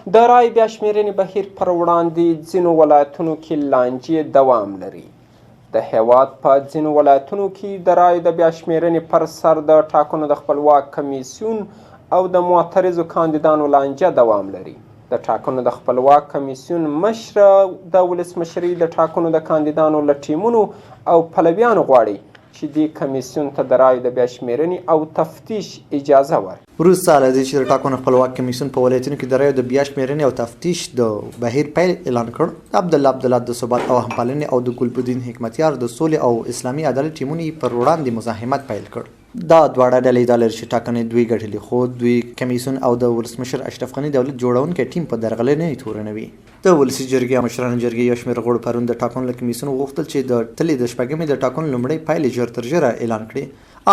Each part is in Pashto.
د رای بیا شمېرنې بهیر پر وړاندې ځینو ولایتونو کې لانجې دوام لري. د هېواد په ځینو ولایتونو کې د رایو د بیا شمېرنې پر سر د ټاکنو د خپلواک کمیسیون او د معترضو کاندیدانو لانجه دوام لري. د ټاکنو د خپلواک کمیسیون مشره د ولسمشرۍ د ټاکنو د کاندیدانو له ټیمونو او پلویانو غواړي چې دې کمیسیون ته د رایو د بیا شمېرنې او تفتیش اجازه ورکړي. وروسته له دې چې د ټاکنو خپلواک کمیسیون په ولایتونو کې د رایو د بیا شمېرنې او تفتیش د بهیر پیل اعلان کړ، عبدالله د ثبات او همپالنې او د ګلبدین حکمتیار د سولې او اسلامي عدالت ټیمونو یې پر وړاندې مزاحمت پیل کړ. دا دواړه ډلې دا لري چې ټاکنې دوی ګټلې، خو دوی کمیسیون او د ولسمشر اشرف غني دولت جوړونکی ټیم په درغلنې تورنوي. د ولسي جرګې او مشرانو جرګې یو شمېر غړو پرون د ټاکنو له کمیسیون وغوښتل چې د تلې د شپږمې د ټاکنو لومړۍ پایلې ژر تر ژره اعلان کړي.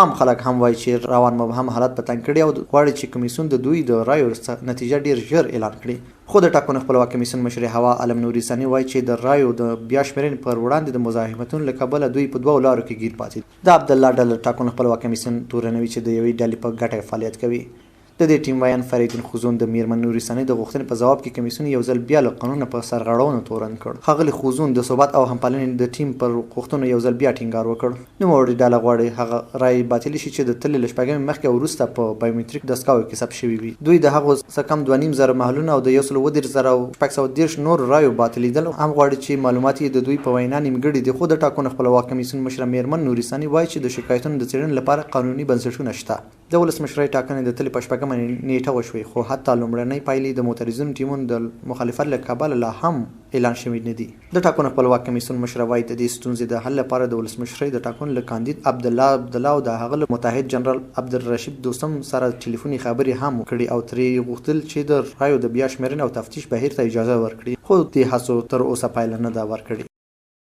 عام خلک هم وایي چې روان مبهم حالت په تنګ کړي او غواړي چې کمیسیون د دوی د رایو نتیجه ډیر ژر اعلان کړي. خو د ټاکنو خپلواک کمیسیون مشر هوا علم نوري ثاني وایي چې د رایو د بیا شمېرنې پر وړاندې د مزاحمتونو له کبله دوی په دوو لارو کې ګیر پاتې. د عبدالله ډله ټاکنو خپلواک کمیسیون تورنوي چې د یوې ډلې په ګټه فعالیت کوي. د دې ټیم ویان فریدین خوزون د میرمن نوري ثاني د غوښتنې په ځواب کې کمیسیون یو ځل بیا له قانونه په سرغړونو تورن کړ. ښاغلي خوزون د ثبات او همپالنې د ټیم پر غوښتنو یو ځل بیا ټینګار وکړ. نوموړې ډله غواړي هغه رایې باطلې شي چې د تلې له شپږمې مخکې او وروسته په بایومتریک دستګاو کې ثبت شوي وي. دوی د هغو څه کم 2.5 محلونه او د 1,30,630 نور رایو باطلېدل هم غواړي چې معلومات یې د دوی په وینا نیمګړي دي. خو د ټاکنو خپلواک کمیسیون مشره میرمن نوري ثاني وایي چې د شکایتونو د څېړنې لپاره قانوني بنسټونه شته. د ولسمشرۍ ټاکنې د تلې په شپږمه نیټه وشوې، خو حتی لومړنۍ پایلې د معترضینو ټیمونو د مخالفت له کبله لا هم اعلان شوي نه دي. د ټاکنو خپلواک کمیسیون مشره وایي د دې ستونزې د حل لپاره د ولسمشرۍ د ټاکنو له کاندید عبدالله او د هغه له متحد جنرال عبدالرشید دوستم سره ټلیفوني خبرې هم وکړي او ترې غوښتل چې د رایو د بیا شمېرنې او تفتیش بهیر ته اجازه ورکړي، خو دې هڅو تر اوسه پایله نه ده ورکړې.